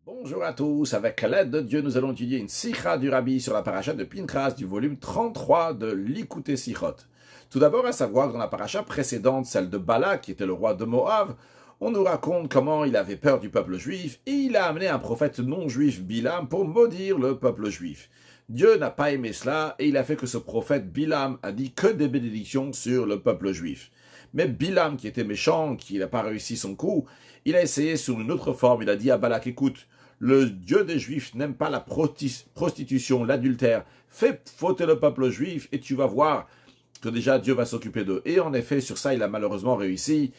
Bonjour à tous, avec l'aide de Dieu, nous allons étudier une sikha du Rabbi sur la paracha de Pinchas du volume 33 de l'Ikouté Sichot. Tout d'abord, à savoir, dans la paracha précédente, celle de Balak, qui était le roi de Moab, on nous raconte comment il avait peur du peuple juif et il a amené un prophète non-juif, Bilam, pour maudire le peuple juif. Dieu n'a pas aimé cela et il a fait que ce prophète Bilam a dit que des bénédictions sur le peuple juif. Mais Bilam, qui était méchant, qui n'a pas réussi son coup, il a essayé sous une autre forme. Il a dit à Balak, écoute, le Dieu des Juifs n'aime pas la prostitution, l'adultère. Fais fauter le peuple juif et tu vas voir que déjà Dieu va s'occuper d'eux. Et en effet, sur ça, il a malheureusement réussi.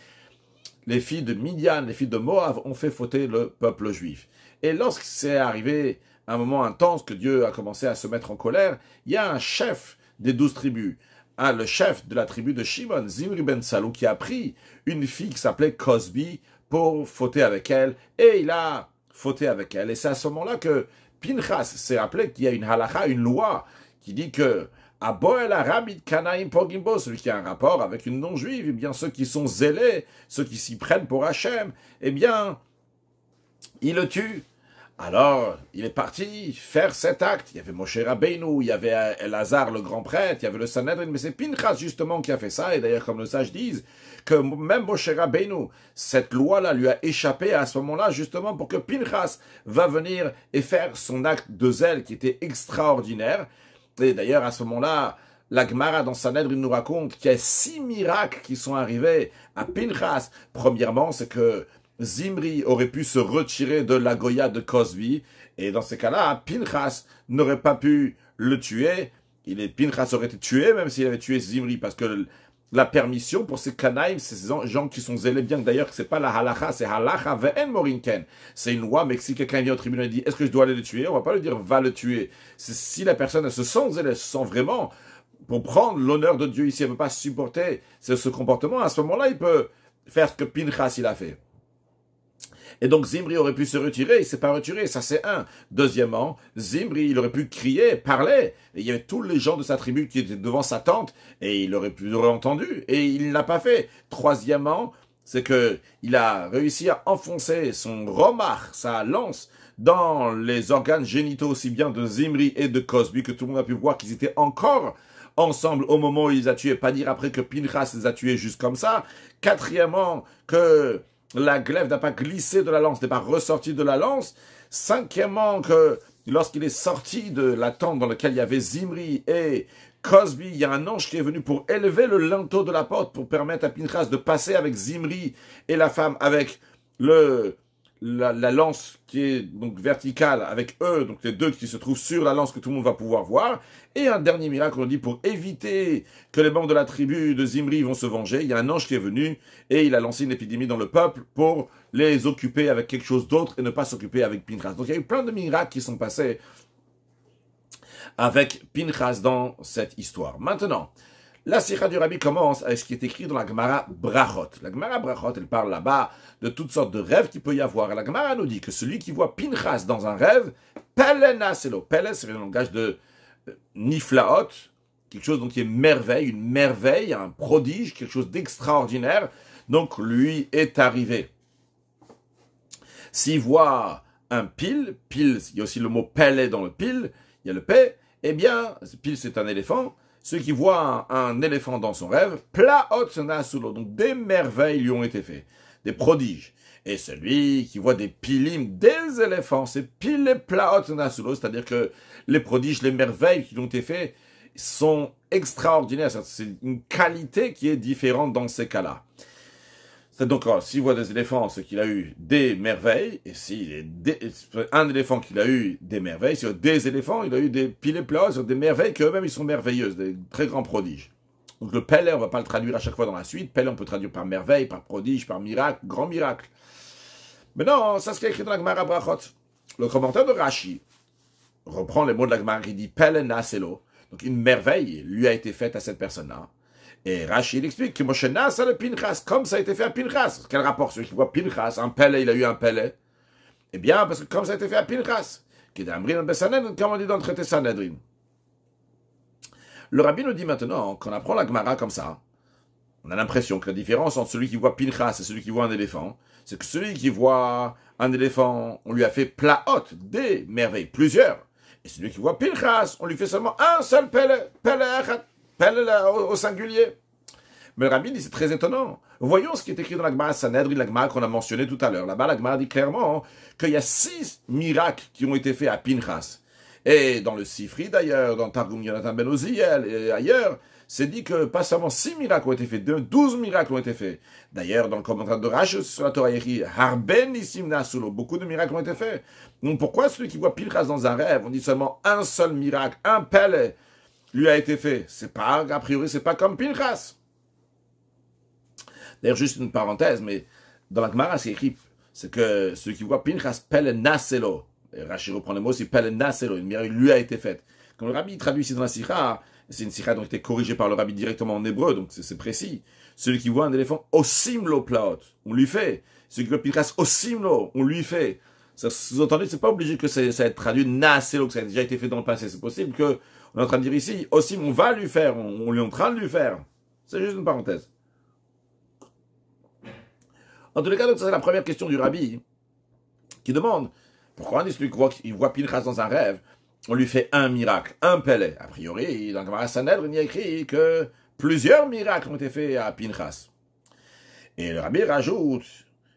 Les filles de Midian, les filles de Moab ont fait fauter le peuple juif. Et lorsque c'est arrivé un moment intense que Dieu a commencé à se mettre en colère, il y a un chef des 12 tribus, le chef de la tribu de Shimon, Zimri ben Salou, qui a pris une fille qui s'appelait Cosbi pour fauter avec elle. Et il a fauté avec elle. Et c'est à ce moment-là que Pinchas s'est rappelé qu'il y a une halakha, une loi, qui dit que celui qui a un rapport avec une non-juive, eh bien ceux qui sont zélés, ceux qui s'y prennent pour Hachem, eh bien, il le tue. Alors, il est parti faire cet acte. Il y avait Moshe Rabbeinu, il y avait Elazar le grand prêtre, il y avait le Sanhedrin, mais c'est Pinchas justement qui a fait ça. Et d'ailleurs, comme le sage disent, que même Moshe Rabbeinu, cette loi-là lui a échappé à ce moment-là, justement pour que Pinchas va venir et faire son acte de zèle qui était extraordinaire. Et d'ailleurs, à ce moment-là, la Gemara dans Sanhedrin nous raconte qu'il y a 6 miracles qui sont arrivés à Pinchas. Premièrement, c'est que Zimri aurait pu se retirer de la Goya de Cosbi, et dans ces cas-là, Pinchas n'aurait pas pu le tuer. Pinchas aurait été tué, même s'il avait tué Zimri, parce que la permission pour ces Kanaïm, ces gens qui sont zélés, bien que d'ailleurs, c'est pas la halacha, c'est halacha ve'en morinken. C'est une loi, mais si quelqu'un vient au tribunal et dit, est-ce que je dois aller le tuer? On va pas lui dire, va le tuer. Si la personne, elle se sent zélée, elle se sent vraiment, pour prendre l'honneur de Dieu ici, elle ne peut pas supporter ce comportement, à ce moment-là, il peut faire ce que Pinchas, il a fait. Et donc Zimri aurait pu se retirer, il s'est pas retiré, ça c'est un. Deuxièmement, Zimri, il aurait pu crier, parler, et il y avait tous les gens de sa tribu qui étaient devant sa tente, et il aurait entendu, et il ne l'a pas fait. Troisièmement, c'est que il a réussi à enfoncer son romach, sa lance, dans les organes génitaux aussi bien de Zimri et de Cosbi, que tout le monde a pu voir qu'ils étaient encore ensemble au moment où il les a tués, pas dire après que Pinchas les a tués juste comme ça. Quatrièmement, que la glaive n'a pas glissé de la lance, n'est pas ressortie de la lance. Cinquièmement, que lorsqu'il est sorti de la tente dans laquelle il y avait Zimri et Cosbi, il y a un ange qui est venu pour élever le linteau de la porte pour permettre à Pinchas de passer avec Zimri et la femme avec la lance qui est donc verticale avec eux, donc les deux qui se trouvent sur la lance que tout le monde va pouvoir voir. Et un dernier miracle, on dit, pour éviter que les membres de la tribu de Zimri vont se venger, il y a un ange qui est venu et il a lancé une épidémie dans le peuple pour les occuper avec quelque chose d'autre et ne pas s'occuper avec Pinchas. Donc il y a eu plein de miracles qui sont passés avec Pinchas dans cette histoire. Maintenant, la sikha du Rabbi commence avec ce qui est écrit dans la Gemara Brachot. La Gemara Brachot, elle parle là-bas de toutes sortes de rêves qu'il peut y avoir. Et la Gemara nous dit que celui qui voit Pinchas dans un rêve, Pele Naselo. Pele, c'est le langage de Niflaot, quelque chose donc qui est merveille, une merveille, un prodige, quelque chose d'extraordinaire. Donc lui est arrivé. S'il voit un pile, il y a aussi le mot Pele dans le pile, il y a le P, eh bien, pile c'est un éléphant. Ceux qui voient un éléphant dans son rêve, plaot nasulo, donc des merveilles lui ont été faites, des prodiges. Et celui qui voit des pilim, des éléphants, c'est pile et plaot nasulo, c'est-à-dire que les prodiges, les merveilles qui ont été faites sont extraordinaires. C'est une qualité qui est différente dans ces cas-là. C'est donc, s'il voit des éléphants, c'est qu'il a eu des merveilles, et un éléphant qu'il a eu des merveilles, sur des éléphants, il a eu des pile et plaos, sur des merveilles qu'eux-mêmes ils sont merveilleuses, des très grands prodiges. Donc le Pele, on va pas le traduire à chaque fois dans la suite. Pele, on peut traduire par merveille, par prodige, par miracle, grand miracle. Mais non, ça c'est ce qui est écrit dans la Gemara Brachot. Le commentaire de Rashi reprend les mots de la Gemara qui dit Pele Naselo. Donc une merveille lui a été faite à cette personne-là. Et Rashi explique que Moshe Nasa le Pinchas, comme ça a été fait à Pinchas. Quel rapport celui qui voit Pinchas, un Pele, il a eu un Pele? Eh bien, parce que comme ça a été fait à Pinchas, qui est Amrin Besanedrin, comme on dit dans le traité Sanhedrin. Le Rabbi nous dit maintenant qu'on apprend la Gemara comme ça. On a l'impression que la différence entre celui qui voit Pinchas et celui qui voit un éléphant, c'est que celui qui voit un éléphant, on lui a fait plaot, des merveilles, plusieurs. Et celui qui voit Pinchas, on lui fait seulement un seul pelle au singulier. Mais le rabbi dit, c'est très étonnant. Voyons ce qui est écrit dans la Gemara Sanhedrin, la Gemara qu'on a mentionné tout à l'heure. Là-bas, la Gemara dit clairement qu'il y a 6 miracles qui ont été faits à Pinchas. Et dans le Sifri d'ailleurs, dans Targum Yonatan Ben Oziel et ailleurs, c'est dit que pas seulement 6 miracles ont été faits, 12 miracles ont été faits. D'ailleurs, dans le commentaire de Rashi sur la Torah, il y a écrit Harben Nissim Nasulo, beaucoup de miracles ont été faits. Donc pourquoi celui qui voit Pinchas dans un rêve, on dit seulement un seul miracle, un pelle, lui a été fait? C'est pas, a priori, c'est pas comme Pinchas. D'ailleurs, juste une parenthèse, mais dans la Gemara, c'est écrit, c'est que celui qui voit Pinchas pelle Naselo. Et Rashi reprend le mot, c'est pelle Naselo, une miracle lui a été faite. Comme le rabbi traduit ici dans la Sikha, c'est une sikha qui a été corrigée par le rabbi directement en hébreu, donc c'est précis. Celui qui voit un éléphant osimlo plaot, on lui fait. Celui qui voit Pinchas osimlo, on lui fait. Ça, vous entendez, c'est pas obligé que ça ait été traduit naselo, que ça a déjà été fait dans le passé. C'est possible que, on est en train de dire ici, osim, on va lui faire, on est en train de lui faire. C'est juste une parenthèse. En tous les cas, donc, c'est la première question du rabbi, qui demande, pourquoi on dit celui qui voit Pinchas dans un rêve, on lui fait un miracle, un pelle. A priori, dans le Gemara Sanhedrin, il y a écrit que plusieurs miracles ont été faits à Pinchas. Et le rabbi rajoute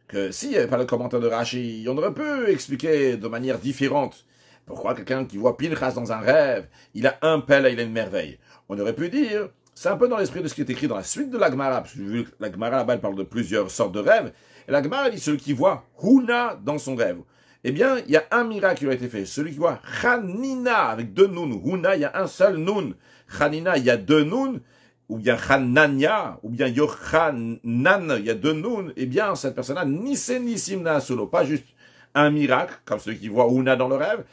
que s'il n'y avait pas le commentaire de Rashi, on aurait pu expliquer de manière différente pourquoi quelqu'un qui voit Pinchas dans un rêve, il a un pelle, il a une merveille. On aurait pu dire, c'est un peu dans l'esprit de ce qui est écrit dans la suite de la Gemara, parce que la Gemara là-bas, elle parle de plusieurs sortes de rêves, et la Gemara dit celui qui voit Huna dans son rêve. Eh bien, il y a un miracle qui a été fait. Celui qui voit Chanina avec 2 nun. Huna, il y a un seul nun. Chanina, il y a 2 nun. Ou bien Chananya, ou bien Yochanan, il y a 2 nun. Eh bien, cette personne-là, Nisse Nissimna solo. Pas juste un miracle, comme celui qui voit Huna dans le rêve,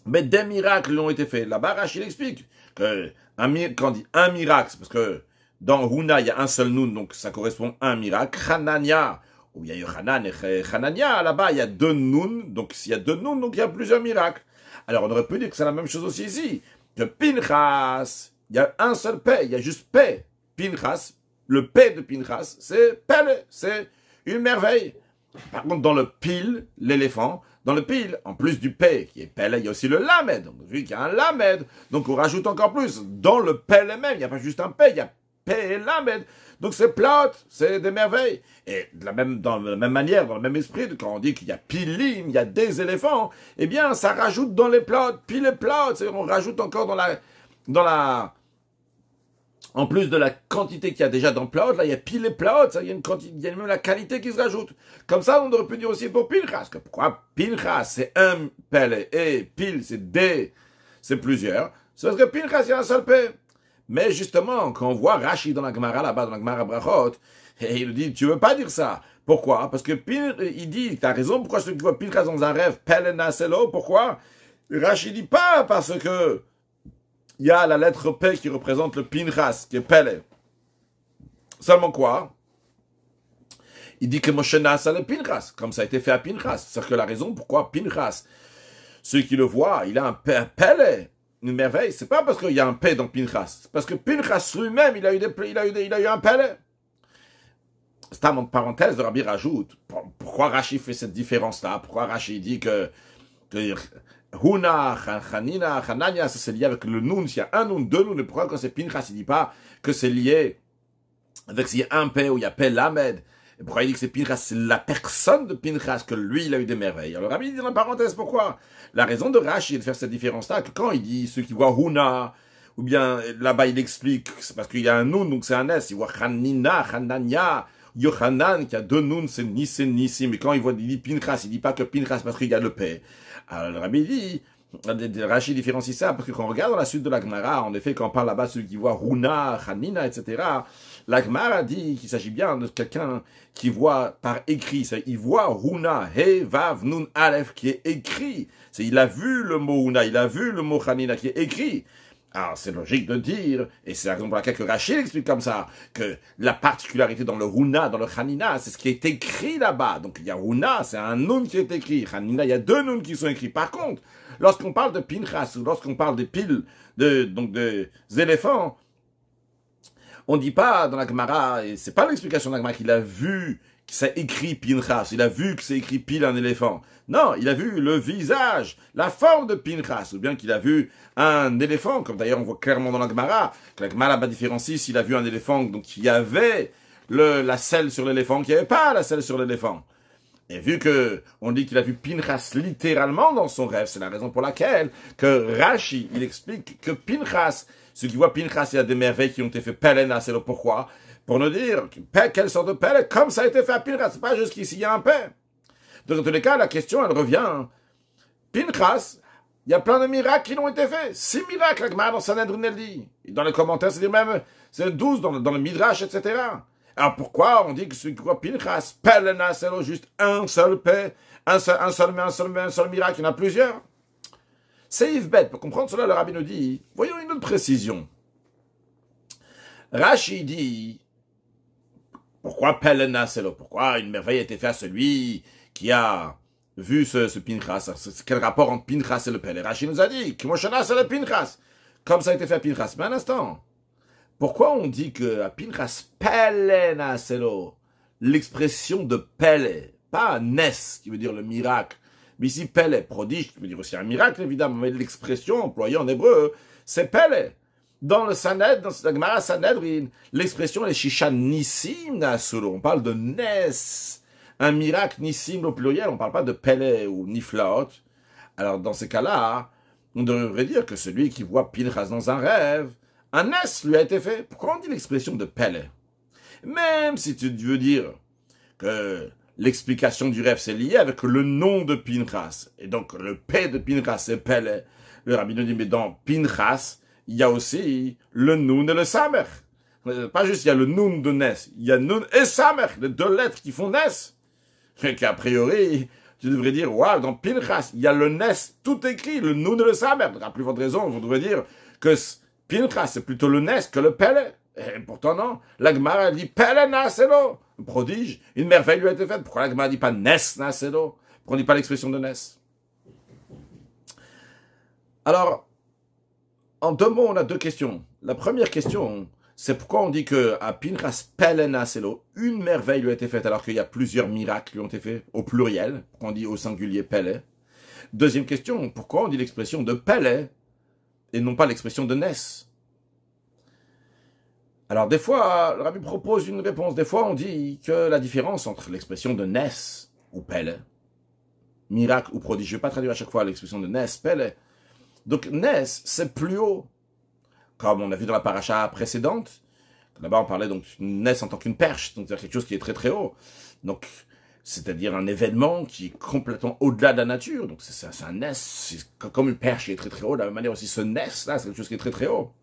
mais des miracles lui ont été faits. Là-bas, Rachid explique que quand on dit un miracle, c'est parce que dans Huna, il y a un seul nun, donc ça correspond à un miracle. Chananya, ou bien Yochanan et Chanania, là-bas, il y a 2 nun, donc s'il y a 2 nun, donc il y a plusieurs miracles. Alors on aurait pu dire que c'est la même chose aussi ici, que Pinchas, il y a un seul paix, il y a juste paix. Pinchas, le paix de Pinchas, c'est pelle, c'est une merveille. Par contre, dans le pile, l'éléphant, dans le pile, en plus du paix qui est pelle, il y a aussi le lamed. Donc vu qu'il y a un lamed, donc on rajoute encore plus. Dans le pelle même, il n'y a pas juste un paix, il y a paix et lamed. Donc c'est plot, c'est des merveilles. Et dans la même manière, dans le même esprit, quand on dit qu'il y a pilim, il y a des éléphants, eh bien ça rajoute dans les plots, pile et plot, c'est-à-dire on rajoute encore en plus de la quantité qu'il y a déjà dans plot, là il y a pile et plot, il y a même la qualité qui se rajoute. Comme ça, on aurait pu dire aussi pour Pinchas, que pourquoi Pinchas c'est un pelle et pile c'est plusieurs, c'est parce que Pinchas il y a un seul paix. Mais justement, quand on voit Rashi dans la Gemara là-bas, dans la Gemara Brachot, et il dit, tu veux pas dire ça. Pourquoi? Parce que il dit, t'as raison, pourquoi celui qui voit Pinchas dans un rêve, Pele Naselo, pourquoi? Rashi dit pas parce que il y a la lettre P qui représente le Pinchas, qui est Pele. Seulement quoi? Il dit que Moshe Nasa le Pinchas, comme ça a été fait à Pinchas. C'est-à-dire que la raison pourquoi Pinchas, celui qui le voit, il a un Pele, une merveille, c'est pas parce qu'il y a un paix dans Pinchas, c'est parce que Pinchas lui-même, il a eu un pelle. C'est en parenthèse, le rabbi rajoute, pourquoi Rashi fait cette différence-là, pourquoi Rashi dit que Huna, Chanina, Chanania, ça c'est lié avec le nun, s'il y a un nun, 2 nun, et pourquoi quand c'est Pinchas, il dit pas que c'est lié avec s'il y a un paix ou il y a paix lamed. Et pourquoi il dit que c'est Pinchas, c'est la personne de Pinchas, que lui, il a eu des merveilles. Alors, Rabbi dit dans la parenthèse, pourquoi? La raison de Rashi est de faire cette différence-là, que quand il dit ceux qui voient Huna, ou bien là-bas il explique, c'est parce qu'il y a un nun, donc c'est un S, il voit Chanina, Chanania, Yochanan, qui a 2 nun, c'est Nissim, mais quand il dit Pinchas, il dit pas que Pinchas parce qu'il y a le paix. Alors, le Rabbi dit, Rashi différencie ça, parce que quand on regarde dans la suite de la Gemara, en effet, quand on parle là-bas, celui qui voit Huna, Chanina, etc., la Gemara dit qu'il s'agit bien de quelqu'un qui voit par écrit. Il voit Huna, He, Vav, Nun, Aleph, qui est écrit. Il a vu le mot Huna, il a vu le mot Chanina qui est écrit. Alors, c'est logique de dire, et c'est la raison pour laquelle que Rachid explique comme ça, que la particularité dans le Huna, dans le Chanina, c'est ce qui est écrit là-bas. Donc, il y a Huna, c'est un Nun qui est écrit. Chanina, il y a 2 Nun qui sont écrits. Par contre, lorsqu'on parle de Pinchas, ou lorsqu'on parle des piles, des éléphants, On ne dit pas dans la Gemara, et c'est pas l'explication de la Gemara qu'il a vu que ça écrit Pinchas, il a vu que c'est écrit pile un éléphant. Non, il a vu le visage, la forme de Pinchas, ou bien qu'il a vu un éléphant, comme d'ailleurs on voit clairement dans la Gemara, que la Gemara n'a pas différencié s'il a vu un éléphant, donc il y avait la selle sur l'éléphant, qu'il n'y avait pas la selle sur l'éléphant. Et vu que on dit qu'il a vu Pinchas littéralement dans son rêve, c'est la raison pour laquelle que Rashi, il explique que Pinchas, ceux qui voient Pinchas, il y a des merveilles qui ont été faites Pelena, c'est le pourquoi, pour nous dire quelle sorte de pelle, comme ça a été fait à Pinchas, c'est pas juste qu'ici il y a un paix. Donc, dans tous les cas, la question, elle revient. Pinchas, il y a plein de miracles qui l'ont été faits. 6 miracles, la Gemara dans Sanhedrin, elle dit. Et dans les commentaires, c'est même, c'est 12 dans le Midrash, etc. Alors, pourquoi on dit que celui qui voit Pinchas, Pelena, c'est juste un seul paix, un seul miracle, il y en a plusieurs? C'est Yves bête. Pour comprendre cela, le rabbi nous dit, voyons une autre précision. Rashi dit, pourquoi Pelena, c'est pourquoi une merveille a été faite à celui qui a vu ce Pinchas? Quel rapport entre Pinchas et le Pele? Rashi nous a dit, Kimoshana, c'est le Pinchas. Comme ça a été fait à Pinchas. Mais un instant. Pourquoi on dit que à Pinchas, Pelena, c'est l'expression de Pele, pas Nes, qui veut dire le miracle. Mais ici, Pele, prodige, qui veut dire aussi un miracle, évidemment, mais l'expression employée en hébreu, c'est Pele. Dans le Sanhedrin, dans la Gemara Sanhedrin, l'expression est Shisha Nissim Nasuro. On parle de Nes, un miracle Nissim au pluriel, on ne parle pas de Pele ou Niflaot. Alors, dans ces cas-là, on devrait dire que celui qui voit Pinchas dans un rêve, un Nes lui a été fait. Pourquoi on dit l'expression de Pele? Même si tu veux dire que l'explication du rêve, c'est lié avec le nom de Pinchas. Et donc, le P de Pinchas, c'est Pele. Le rabbi nous dit, mais dans Pinchas, il y a aussi le Nun et le Samer. Pas juste, il y a le Nun de Nes. Il y a Nun et Samer, les deux lettres qui font Nes. Et qu'a priori, tu devrais dire, waouh, dans Pinchas, il y a le Nes, tout écrit, le Nun et le Samer. Donc, à plus forte raison, vous devrez dire que Pinchas, c'est plutôt le Nes que le Pele. Et pourtant, non. La Gemara dit Pele Naselo. Un prodige, une merveille lui a été faite. Pourquoi la Gemara dit pas Nes Naselo? Pourquoi on dit pas l'expression de Nes? Alors, en deux mots, on a deux questions. La première question, c'est pourquoi on dit que à Pinchas Pele Naselo, une merveille lui a été faite alors qu'il y a plusieurs miracles qui ont été faits au pluriel. Pourquoi on dit au singulier Pele? Deuxième question, pourquoi on dit l'expression de Pele et non pas l'expression de Nes? Alors, des fois, le rabbi propose une réponse. Des fois, on dit que la différence entre l'expression de Nes ou Pele, miracle ou prodige, je ne vais pas traduire à chaque fois l'expression de Nes, Pele. Donc, Nes, c'est plus haut. Comme on a vu dans la paracha précédente, là-bas, on parlait donc de Nes en tant qu'une perche, donc c'est quelque chose qui est très très haut. Donc, c'est-à-dire un événement qui est complètement au-delà de la nature. Donc, c'est un Nes, c'est comme une perche qui est très très haut. De la même manière aussi, ce Nes, là, c'est quelque chose qui est très très haut.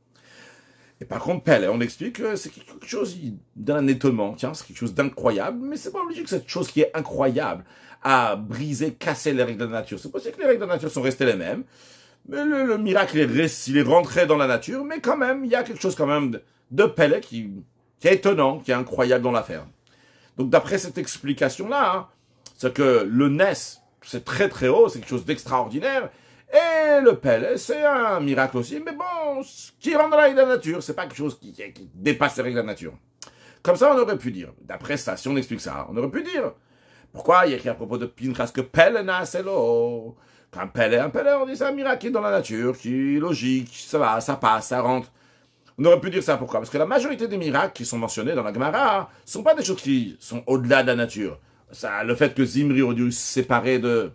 Et par contre, Pele, on explique que c'est quelque chose d'un étonnement. Tiens, c'est quelque chose d'incroyable, mais c'est pas obligé que cette chose qui est incroyable a brisé, cassé les règles de la nature. C'est possible que les règles de la nature sont restées les mêmes, mais le miracle, il est rentré dans la nature, mais quand même, il y a quelque chose quand même de Pele qui est étonnant, qui est incroyable dans l'affaire. Donc, d'après cette explication-là, hein, c'est que le Nes, c'est très très haut, c'est quelque chose d'extraordinaire, et le Pele, c'est un miracle aussi, mais bon, qui rentre dans la règle de la nature, c'est pas quelque chose qui dépasse les règles de la nature. Comme ça, on aurait pu dire, d'après ça, si on explique ça, on aurait pu dire, pourquoi il y a écrit à propos de Pinchas que Pele Naselo? Qu'un Pele, on dit c'est un miracle qui est dans la nature, qui est logique, ça va, ça passe, ça rentre. On aurait pu dire ça, pourquoi? Parce que la majorité des miracles qui sont mentionnés dans la Gemara ne sont pas des choses qui sont au-delà de la nature. Ça, le fait que Zimri aurait dû se séparer de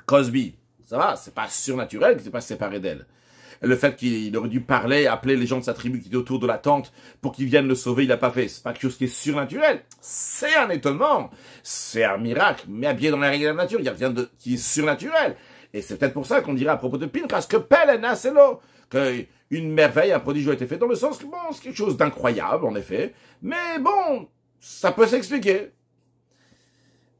Cosby, ça va, c'est pas surnaturel qu'il ne s'est pas séparé d'elle. Le fait qu'il aurait dû parler, appeler les gens de sa tribu qui étaient autour de la tente pour qu'ils viennent le sauver, il l'a pas fait. C'est pas quelque chose qui est surnaturel. C'est un étonnement. C'est un miracle. Mais bien dans la règle de la nature, il n'y a rien qui est surnaturel. Et c'est peut-être pour ça qu'on dirait à propos de Pinchas que Pele Naselo, qu'une merveille, un prodige a été fait dans le sens que bon, c'est quelque chose d'incroyable, en effet. Mais bon, ça peut s'expliquer.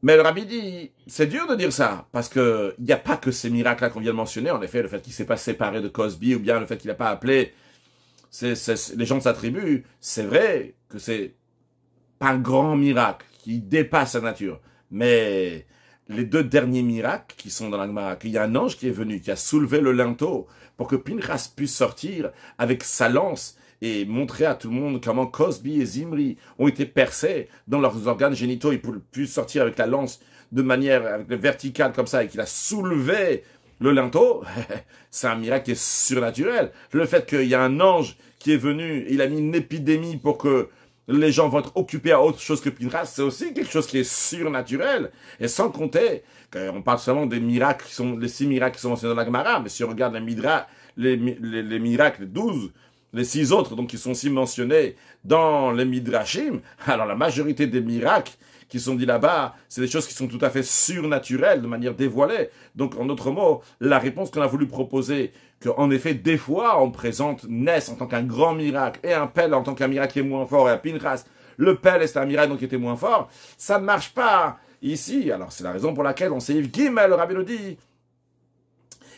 Mais le rabbi dit, c'est dur de dire ça, parce que il n'y a pas que ces miracles-là qu'on vient de mentionner, en effet, le fait qu'il ne s'est pas séparé de Cosby, ou bien le fait qu'il n'a pas appelé les gens de sa tribu, c'est vrai que c'est pas un grand miracle, qui dépasse la nature. Mais les deux derniers miracles qui sont dans la Gemara, qu'il y a un ange qui est venu, qui a soulevé le linteau, pour que Pinchas puisse sortir avec sa lance, et montrer à tout le monde comment Cosby et Zimri ont été percés dans leurs organes génitaux. Ils pouvaient plus sortir avec la lance de manière verticale comme ça et qu'il a soulevé le linteau. C'est un miracle qui est surnaturel. Le fait qu'il y a un ange qui est venu, il a mis une épidémie pour que les gens vont être occupés à autre chose que Pinchas, c'est aussi quelque chose qui est surnaturel. Et sans compter qu'on parle seulement des miracles les 6 miracles qui sont mentionnés dans la Gemara, mais si on regarde les miracles, les 12, les 6 autres, donc qui sont aussi mentionnés dans les Midrashim, alors la majorité des miracles qui sont dits là-bas, c'est des choses qui sont tout à fait surnaturelles, de manière dévoilée. Donc, en d'autres mots, la réponse qu'on a voulu proposer, qu'en effet, des fois, on présente Ness en tant qu'un grand miracle, et un Pèle en tant qu'un miracle qui est moins fort, et un Pinchas, le Pèle, c'est un miracle donc qui était moins fort, ça ne marche pas ici. Alors, c'est la raison pour laquelle on sait Yves Gimel, le Rabbi nous dit,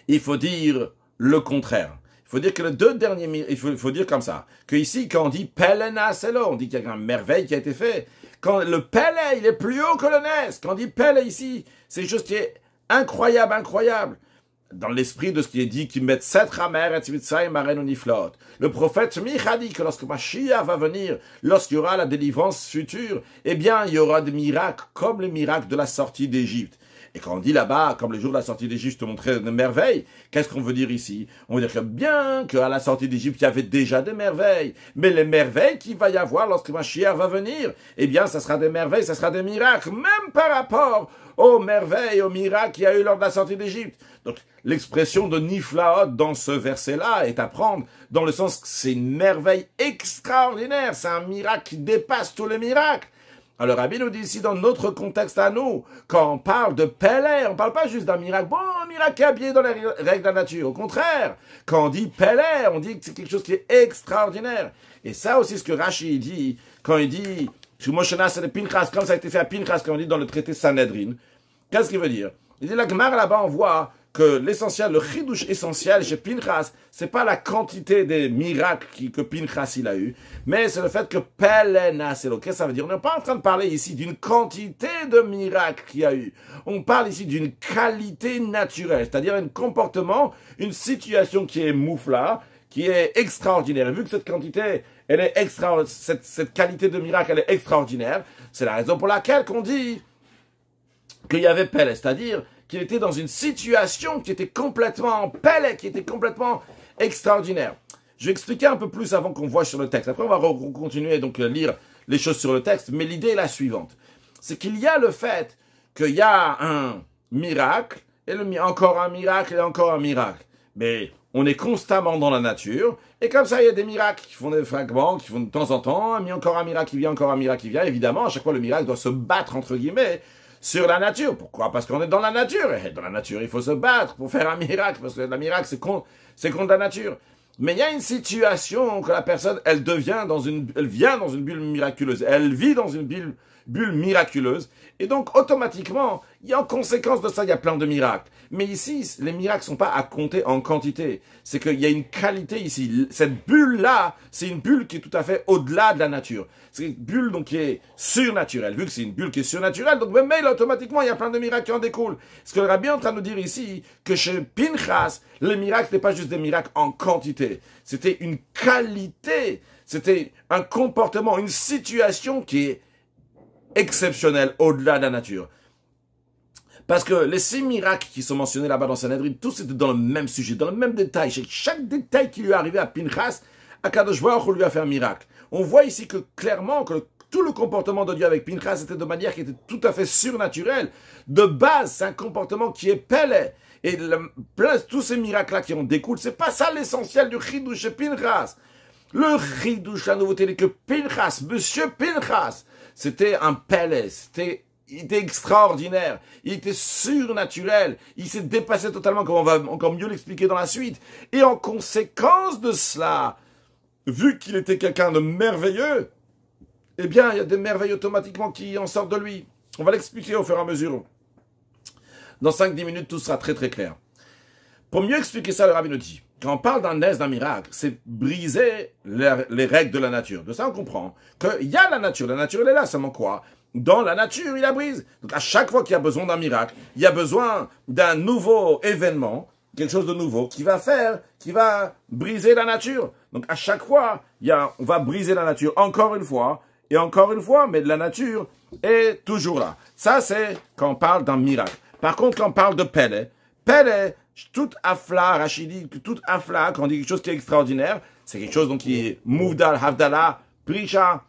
il faut dire le contraire. Il faut dire que les 2 derniers, il faut dire comme ça, que ici, quand on dit Pelena Selo, on dit qu'il y a une merveille qui a été faite. Quand le Pele, il est plus haut que le Nes. Quand on dit Pele ici, c'est une chose qui est incroyable, incroyable. Dans l'esprit de ce qui est dit, qui met 7 ramer et tzvitzay maren uniflot. Le prophète Micha dit que lorsque Mashiach va venir, lorsqu'il y aura la délivrance future, eh bien, il y aura des miracles comme les miracles de la sortie d'Égypte. Et quand on dit là-bas, comme le jour de la sortie d'Égypte, te montrer des merveilles, qu'est-ce qu'on veut dire ici? On veut dire que bien qu'à la sortie d'Égypte, il y avait déjà des merveilles. Mais les merveilles qu'il va y avoir lorsque Mashiach va venir, eh bien, ça sera des merveilles, ça sera des miracles, même par rapport aux merveilles, aux miracles qu'il y a eu lors de la sortie d'Égypte. Donc, l'expression de Niflaot dans ce verset-là est à prendre dans le sens que c'est une merveille extraordinaire, c'est un miracle qui dépasse tous les miracles. Alors, Rabbi nous dit ici, dans notre contexte à nous, quand on parle de Pélé, on ne parle pas juste d'un miracle, bon, un miracle qui est habillé dans les règles de la nature. Au contraire, quand on dit Pélé, on dit que c'est quelque chose qui est extraordinaire. Et ça aussi, ce que Rashi dit, quand il dit, Moshena, c'est le Pinchas, comme ça a été fait à Pinchas, comme on dit dans le traité Sanhedrin. Qu'est-ce qu'il veut dire? Il dit, la Gemara là-bas, on voit que l'essentiel, le chidouche essentiel chez Pinchas, c'est pas la quantité des miracles que Pinchas il a eu, mais c'est le fait que Pelena, c'est qu'est-ce que ça veut dire? On n'est pas en train de parler ici d'une quantité de miracles qu'il y a eu. On parle ici d'une qualité naturelle, c'est-à-dire un comportement, une situation qui est moufla, qui est extraordinaire. Et vu que cette quantité, elle est cette qualité de miracle, elle est extraordinaire, c'est la raison pour laquelle qu'on dit qu'il y avait Pélé, c'est-à-dire qu'il était dans une situation qui était complètement Pélé, qui était complètement extraordinaire. Je vais expliquer un peu plus avant qu'on voit sur le texte. Après, on va continuer donc à lire les choses sur le texte, mais l'idée est la suivante. C'est qu'il y a le fait qu'il y a un miracle, et encore un miracle, et encore un miracle. Mais on est constamment dans la nature, et comme ça, il y a des miracles qui font des fragments, qui font de temps en temps, mais encore un miracle qui vient, encore un miracle qui vient. Évidemment, à chaque fois, le miracle doit se battre, entre guillemets, sur la nature. Pourquoi? Parce qu'on est dans la nature. Et dans la nature, il faut se battre pour faire un miracle, parce que le miracle, c'est contre la nature. Mais il y a une situation que la personne, elle vient dans une bulle miraculeuse. Elle vit dans une bulle miraculeuse. Et donc, automatiquement, il y a en conséquence de ça, il y a plein de miracles. Mais ici, les miracles sont pas à compter en quantité. C'est qu'il y a une qualité ici. Cette bulle-là, c'est une bulle qui est tout à fait au-delà de la nature. C'est une bulle, donc, qui est surnaturelle. Vu que c'est une bulle qui est surnaturelle, donc, même automatiquement, il y a plein de miracles qui en découlent. Ce que le Rabbi est en train de nous dire ici, que chez Pinchas, les miracles n'étaient pas juste des miracles en quantité. C'était une qualité. C'était un comportement, une situation qui est exceptionnelle au-delà de la nature. Parce que les 6 miracles qui sont mentionnés là-bas dans Sanhedrin, tous étaient dans le même sujet, dans le même détail. Chaque détail qui lui est arrivé à Pinchas, Akadosh Baruch Hu lui a fait un miracle. On voit ici que clairement que tout le comportement de Dieu avec Pinchas était de manière qui était tout à fait surnaturelle. De base, c'est un comportement qui est Pélé. Et tous ces miracles-là qui en découlent, c'est pas ça l'essentiel du chidouche chez Pinchas. Le chidouche, la nouveauté, c'est que Pinchas, monsieur Pinchas, c'était un Pélé, il était extraordinaire, il était surnaturel, il s'est dépassé totalement, comme on va encore mieux l'expliquer dans la suite. Et en conséquence de cela, vu qu'il était quelqu'un de merveilleux, eh bien, il y a des merveilles automatiquement qui en sortent de lui. On va l'expliquer au fur et à mesure. Dans 5-10 minutes, tout sera très très clair. Pour mieux expliquer ça, le Rabbi nous dit, quand on parle d'un nez, d'un miracle, c'est briser les règles de la nature. De ça, on comprend qu'il y a la nature elle est là, seulement quoi? Dans la nature, il la brise. Donc, à chaque fois qu'il y a besoin d'un miracle, il y a besoin d'un nouveau événement, quelque chose de nouveau, qui va briser la nature. Donc à chaque fois, on va briser la nature encore une fois, et encore une fois, mais la nature est toujours là. Ça, c'est quand on parle d'un miracle. Par contre, quand on parle de Pele, tout afla, Rachidi, tout afla, quand on dit quelque chose qui est extraordinaire, c'est quelque chose donc qui est mouvdal, havdala, prisha.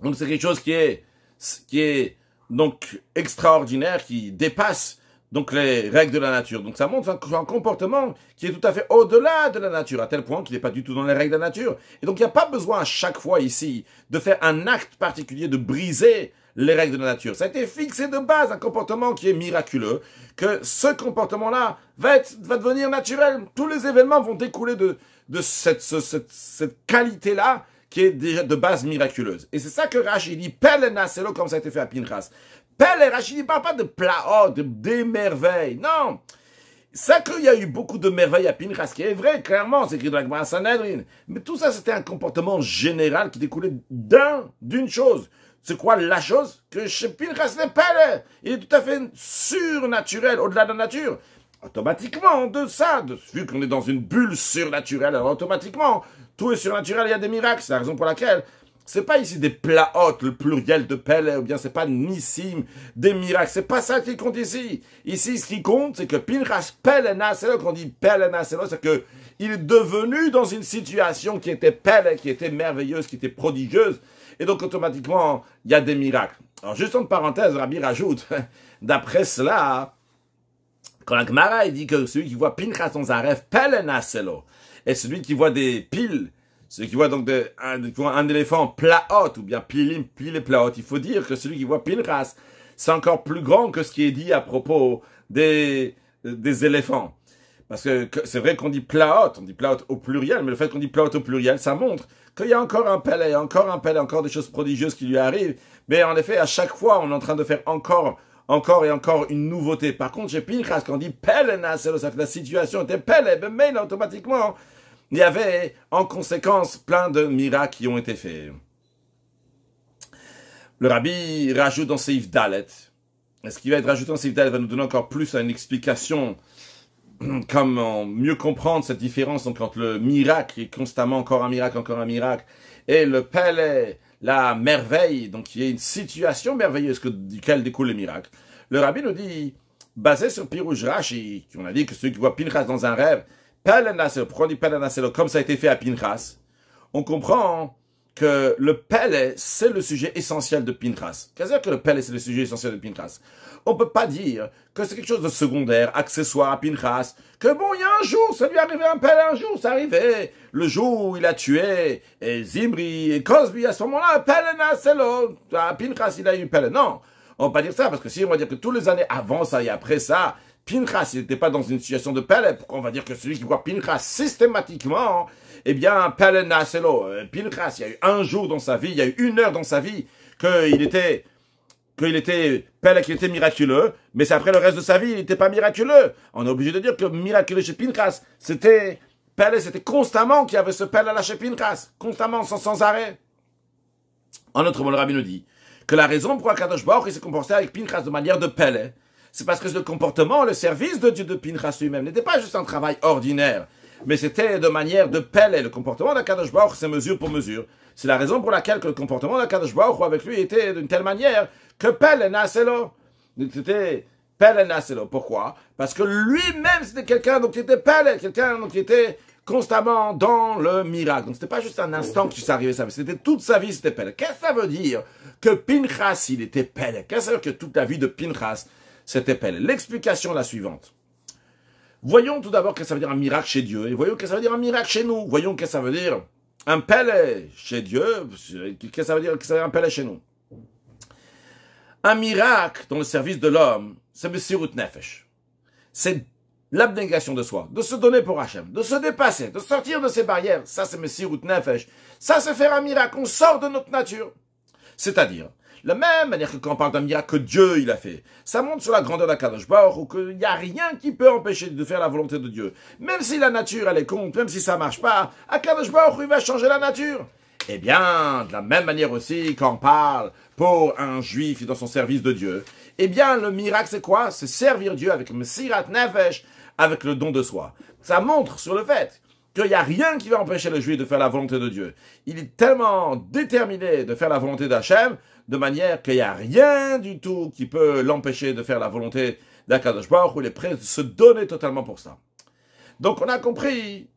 Donc c'est quelque chose qui est donc extraordinaire, qui dépasse donc les règles de la nature. Donc ça montre un comportement qui est tout à fait au-delà de la nature, à tel point qu'il n'est pas du tout dans les règles de la nature. Et donc il n'y a pas besoin à chaque fois ici de faire un acte particulier, de briser les règles de la nature. Ça a été fixé de base, un comportement qui est miraculeux, que ce comportement-là va devenir naturel. Tous les événements vont découler de cette qualité-là qui est déjà de base miraculeuse. Et c'est ça que Rashi dit, Pele Naselo, comme ça a été fait à Pinchas. Pele, Rashi ne parle pas de plaot, des merveilles. Non. Ça qu'il y a eu beaucoup de merveilles à Pinchas, qui est vrai, clairement, c'est écrit dans la Gemara Sanhedrin. Mais tout ça, c'était un comportement général qui découlait d'une chose. C'est quoi la chose? Que chez Pinchas n'est pas, il est tout à fait surnaturel, au-delà de la nature. Automatiquement, vu qu'on est dans une bulle surnaturelle, alors automatiquement, tout est surnaturel, il y a des miracles. C'est la raison pour laquelle c'est pas ici des plaotes, le pluriel de Pele, ou bien c'est pas nissim, des miracles. C'est pas ça qui compte ici. Ici, ce qui compte, c'est que Pinchas Pele Naselo, quand on dit Pele Naselo, c'est que il est devenu dans une situation qui était Pele, qui était merveilleuse, qui était prodigieuse. Et donc, automatiquement, il y a des miracles. Alors, juste en parenthèse, Rabbi rajoute, d'après cela, quand la Gemara dit que celui qui voit Pinchas dans un rêve, Pele Naselo, et celui qui voit des piles, celui qui voit donc un éléphant plaot, ou bien pile et plaot, il faut dire que celui qui voit Pinchas, c'est encore plus grand que ce qui est dit à propos des éléphants. Parce que c'est vrai qu'on dit plaot au pluriel, mais le fait qu'on dit plaot au pluriel, ça montre qu'il y a encore un Pele, encore des choses prodigieuses qui lui arrivent. Mais en effet, à chaque fois, on est en train de faire encore et encore une nouveauté. Par contre, chez Pinchas, quand on dit Pele Naselo, ça fait que la situation était Pele, mais là, automatiquement, il y avait, en conséquence, plein de miracles qui ont été faits. Le Rabbi rajoute dans Seif Dalet, ce qui va être rajouté dans Seif Dalet va nous donner encore plus une explication, comment mieux comprendre cette différence donc, entre le miracle, qui est constamment encore un miracle, et le Pele, la merveille, donc qui est une situation merveilleuse duquel découle le miracle. Le Rabbi nous dit, basé sur Pirouj Rashi, on a dit que celui qui voit Pinchas dans un rêve, Pele Naselo, pourquoi on dit Pele Naselo, comme ça a été fait à Pinchas, on comprend que le Pele, c'est le sujet essentiel de Pinchas. Qu'est-ce que c'est que le Pele, c'est le sujet essentiel de Pinchas? On peut pas dire que c'est quelque chose de secondaire, accessoire à Pinchas, que bon, il y a un jour, ça lui arrivait un Pele un jour, ça arrivait, le jour où il a tué et Zimri et Cosby, à ce moment-là, Pele Naselo, à Pinchas, il a eu Pele. Non, on peut pas dire ça, parce que si on va dire que toutes les années avant ça et après ça, Pinchas, il n'était pas dans une situation de Pele. Pourquoi on va dire que celui qui voit Pinchas systématiquement, eh bien, Pele Naselo, Pinchas, il y a eu un jour dans sa vie, il y a eu une heure dans sa vie, qu'il était Pele, qui était miraculeux, mais c'est après le reste de sa vie, il n'était pas miraculeux. On est obligé de dire que miraculeux chez Pinchas, c'était constamment qu'il y avait ce Pele là chez Pinchas, constamment, sans arrêt. En autre mot, le Rabbi nous dit que la raison pour laquelle Kadosh Baruch Hu s'est comporté avec Pinchas de manière de Pele, c'est parce que le comportement, le service de Dieu de Pinchas lui-même n'était pas juste un travail ordinaire, mais c'était de manière de Pele. Le comportement d'Akadosh Baruch Hu, c'est mesure pour mesure. C'est la raison pour laquelle le comportement d'Akadosh Baruch Hu avec lui était d'une telle manière que Pele Naselo. C'était Pele Naselo. Pourquoi? Parce que lui-même, c'était quelqu'un qui était Pele, quelqu'un qui était constamment dans le miracle. Donc c'était pas juste un instant que ça arrivait ça, mais c'était toute sa vie, c'était Pele. Qu'est-ce que ça veut dire que Pinchas, il était Pele? Qu'est-ce que ça veut dire que toute la vie de Pinchas, c'était Pele? L'explication est la suivante. Voyons tout d'abord ce que ça veut dire un miracle chez Dieu, et voyons ce que ça veut dire un miracle chez nous. Voyons ce que ça veut dire un Pele chez Dieu, qu'est-ce que ça veut dire un Pele chez nous. Un miracle dans le service de l'homme, c'est Messirut Nefesh. C'est l'abnégation de soi, de se donner pour Hachem, de se dépasser, de sortir de ses barrières. Ça, c'est Messirut Nefesh. Ça, c'est faire un miracle. On sort de notre nature. C'est-à-dire, la même manière que quand on parle d'un miracle que Dieu il a fait, ça montre sur la grandeur d'Akadosh Baruch Hu qu'il n'y a rien qui peut empêcher de faire la volonté de Dieu. Même si la nature elle est contre, même si ça marche pas, Akadosh Baruch Hu il va changer la nature. Eh bien, de la même manière aussi, quand on parle pour un juif dans son service de Dieu, eh bien, le miracle c'est quoi? C'est servir Dieu avec Messirat Nefesh, avec le don de soi. Ça montre sur le fait qu'il n'y a rien qui va empêcher le juif de faire la volonté de Dieu. Il est tellement déterminé de faire la volonté d'Hachem, de manière qu'il n'y a rien du tout qui peut l'empêcher de faire la volonté d'Akadosh Baruch Hu. Il est prêt à se donner totalement pour ça. Donc on a compris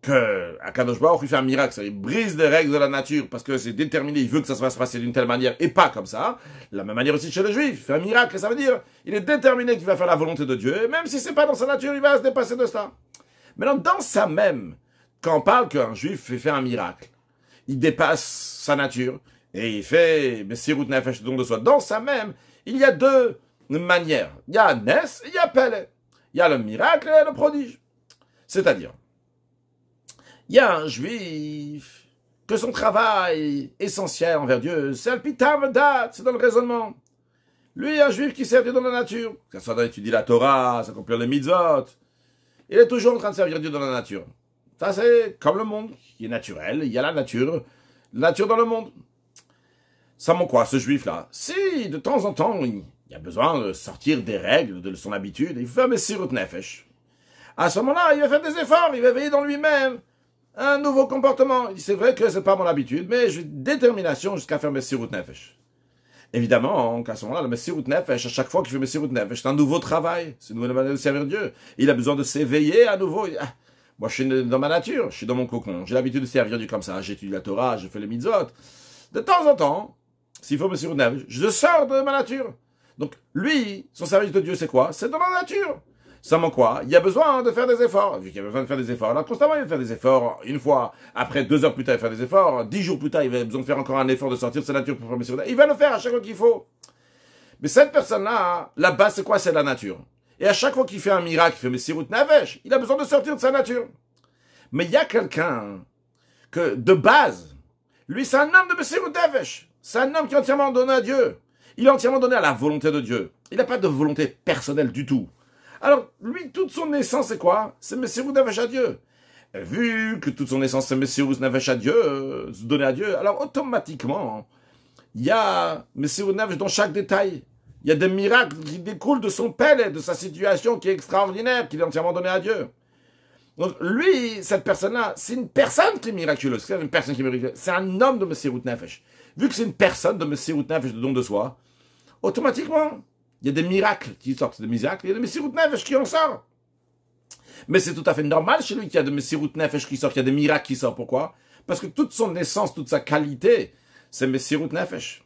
que Akadosh Baruch Hu fait un miracle, il brise les règles de la nature parce que c'est déterminé, il veut que ça va se passer d'une telle manière et pas comme ça. La même manière aussi chez le juif, il fait un miracle, ça veut dire il est déterminé qu'il va faire la volonté de Dieu, et même si c'est pas dans sa nature, il va se dépasser de ça. Maintenant, dans ça même, quand on parle qu'un juif fait un miracle, il dépasse sa nature et il fait Messirut Nefesh, don de soi. Dans ça même, il y a deux manières. Il y a Nes et il y a Pele. Il y a le miracle et le prodige. C'est-à-dire, il y a un juif que son travail essentiel envers Dieu, c'est le pitam dat, c'est dans le raisonnement. Lui, un juif qui sert Dieu dans la nature, que ce soit d'étudier la Torah, s'accomplir les mitzvot, il est toujours en train de servir Dieu dans la nature. Ça, c'est comme le monde, qui est naturel, il y a la nature dans le monde. Ça montre quoi, ce juif-là? Si, de temps en temps, il y a besoin de sortir des règles de son habitude, il fait un Messirut Nefesh. À ce moment-là, il va faire des efforts, il va veiller dans lui-même un nouveau comportement. Il dit, c'est vrai que c'est pas mon habitude, mais j'ai détermination jusqu'à faire Messirut Nefesh. Évidemment, qu'à ce moment-là, le Messirut Nefesh, à chaque fois qu'il fait Messirut Nefesh, c'est un nouveau travail, c'est une nouvelle manière de servir Dieu. Il a besoin de s'éveiller à nouveau. Moi, je suis dans ma nature, je suis dans mon cocon, j'ai l'habitude de servir Dieu comme ça, j'étudie la Torah, je fais les mitzvot. De temps en temps, s'il faut Messirut Nefesh, je sors de ma nature. Donc, lui, son service de Dieu, c'est quoi? C'est dans la nature. Ça manque quoi? Il y a besoin de faire des efforts. Vu qu'il y a besoin de faire des efforts, alors constamment il va faire des efforts. Une fois, après 2 heures plus tard, il va faire des efforts. 10 jours plus tard, il va besoin de faire encore un effort de sortir de sa nature pour faire Messirut Nefesh. Il va le faire à chaque fois qu'il faut. Mais cette personne-là, la base, c'est quoi? C'est la nature. Et à chaque fois qu'il fait un miracle, il fait Messirut Nefesh, il a besoin de sortir de sa nature. Mais il y a quelqu'un que, de base, lui, c'est un homme de Messirut Nefesh. C'est un homme qui est entièrement donné à Dieu. Il est entièrement donné à la volonté de Dieu. Il n'a pas de volonté personnelle du tout. Alors, lui, toute son essence, c'est quoi? C'est Messirut Nefesh à Dieu. Et vu que toute son essence, c'est Messirut Nefesh à Dieu, se donner à Dieu, alors automatiquement, il y a Messirut Nefesh dans chaque détail. Il y a des miracles qui découlent de son père et de sa situation qui est extraordinaire, qu'il est entièrement donné à Dieu. Donc, lui, cette personne-là, c'est une personne qui est miraculeuse. C'est une personne qui est miraculeuse. C'est un homme de Messirut Nefesh. Vu que c'est une personne de Messirut Nefesh, de don de soi, automatiquement, il y a des miracles qui sortent, des miracles, il y a des Messirut Nefesh qui en sortent. Mais c'est tout à fait normal chez lui qu'il y a des Messirut Nefesh qui sortent, qu'il y a des miracles qui sortent. Pourquoi? Parce que toute son essence, toute sa qualité, c'est Messirut Nefesh.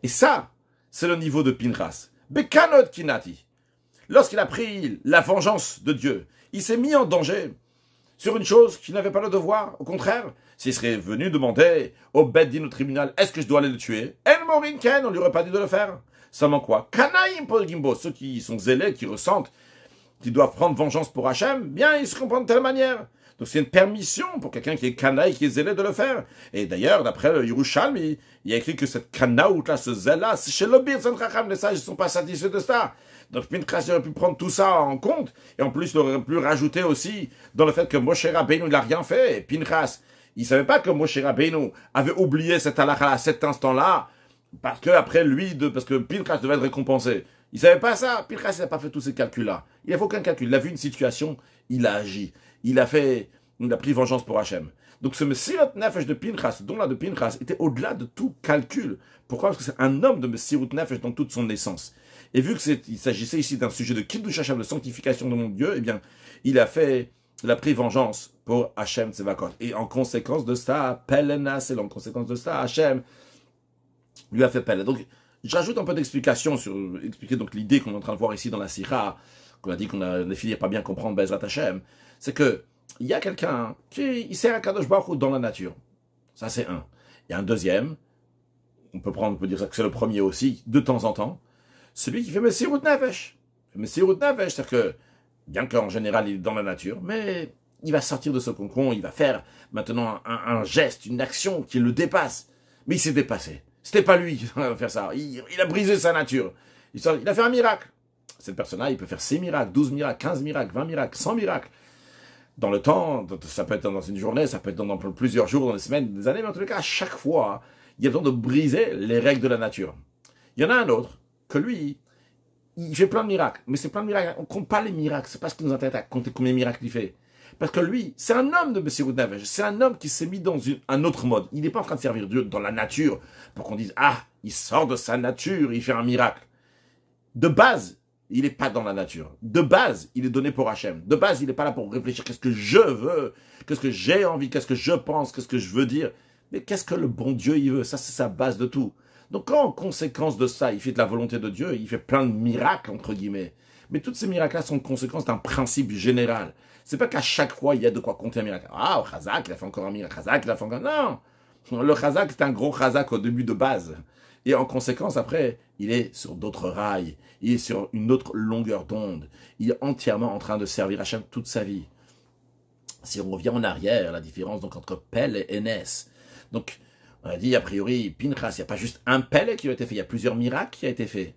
Et ça, c'est le niveau de Pinchas. Bekanot Kinati. Lorsqu'il a pris la vengeance de Dieu, il s'est mis en danger sur une chose qu'il n'avait pas le devoir. Au contraire, s'il serait venu demander au Beth Din, au tribunal, est-ce que je dois aller le tuer? En Morin Ken, on lui aurait pas dit de le faire. Seulement quoi? Kanaïm Paul Gimbo, ceux qui sont zélés, qui ressentent, qui doivent prendre vengeance pour Hachem, bien, ils se comprennent de telle manière. Donc c'est une permission pour quelqu'un qui est kanaï, qui est zélé de le faire. Et d'ailleurs, d'après le Yerushalmi, il y a écrit que cette kanaout-là, ce zèle-là, c'est chez l'Obir Tzantracham, les sages ne sont pas satisfaits de ça. Donc Pinchas aurait pu prendre tout ça en compte, et en plus il aurait pu rajouter aussi dans le fait que Moshe Rabbeinu n'a rien fait, et Pinchas, il ne savait pas que Moshe Rabbeinu avait oublié cette halakha à cet instant-là, parce que après lui, parce que Pinchas devait être récompensé. Il ne savait pas ça, Pinchas n'a pas fait tous ces calculs-là. Il n'a fait aucun calcul, il a vu une situation, il a agi, il a pris vengeance pour Hachem. Donc ce Messirut Nefesh de Pinchas, ce don-là de Pinchas, était au-delà de tout calcul. Pourquoi? Parce que c'est un homme de Messirut Nefesh dans toute son essence. Et vu qu'il s'agissait ici d'un sujet de Kiddush Hashem, de sanctification de mon Dieu, eh bien, il a pris vengeance pour Hachem Tzevakot. Et en conséquence de ça, Pelena, c'est en conséquence de ça, Hachem lui a fait Pele. Donc, j'ajoute un peu d'explication sur expliquer donc l'idée qu'on est en train de voir ici dans la Sira, qu'on a dit qu'on a fini par bien comprendre Bezrat Hachem, c'est que il y a quelqu'un qui sert à Kadosh Baruch Hu dans la nature. Ça, c'est un. Il y a un deuxième, on peut dire que c'est le premier aussi, de temps en temps, celui qui fait Messirut Nefesh. Messirut Nefesh, c'est-à-dire que, bien qu'en général il est dans la nature, mais il va sortir de ce cocon, il va faire maintenant un geste, une action qui le dépasse. Mais il s'est dépassé. C'était pas lui qui va faire ça. Il a brisé sa nature. Il a fait un miracle. Cette personne-là, il peut faire 6 miracles, 12 miracles, 15 miracles, 20 miracles, 100 miracles. Dans le temps, ça peut être dans une journée, ça peut être dans plusieurs jours, dans des semaines, des années, mais en tout cas, à chaque fois, il y a besoin de briser les règles de la nature. Il y en a un autre, que lui, il fait plein de miracles. Mais c'est plein de miracles. On ne compte pas les miracles. C'est pas ce qui nous intéresse à compter combien de miracles il fait. Parce que lui, c'est un homme de Messirut Nefesh. C'est un homme qui s'est mis dans un autre mode. Il n'est pas en train de servir Dieu dans la nature pour qu'on dise « Ah, il sort de sa nature, il fait un miracle. » De base, il n'est pas dans la nature. De base, il est donné pour Hachem. De base, il n'est pas là pour réfléchir qu'est-ce que je veux, qu'est-ce que j'ai envie, qu'est-ce que je pense, qu'est-ce que je veux dire. Mais qu'est-ce que le bon Dieu, il veut? Ça, c'est sa base de tout. Donc, quand en conséquence de ça, il fait de la volonté de Dieu, il fait plein de miracles, entre guillemets. Mais tous ces miracles-là sont conséquences d'un principe général. C'est pas qu'à chaque fois, il y a de quoi compter un miracle. Ah, au Chazak, il a fait encore un miracle. Chazak, il a fait encore... Non! Le Chazak, c'est un gros Chazak au début de base. Et en conséquence, après, il est sur d'autres rails. Il est sur une autre longueur d'onde. Il est entièrement en train de servir Hachem toute sa vie. Si on revient en arrière, la différence donc entre Pel et Enes. Donc, on a dit, a priori, Pinchas, il n'y a pas juste un Pel qui a été fait, il y a plusieurs miracles qui ont été faits.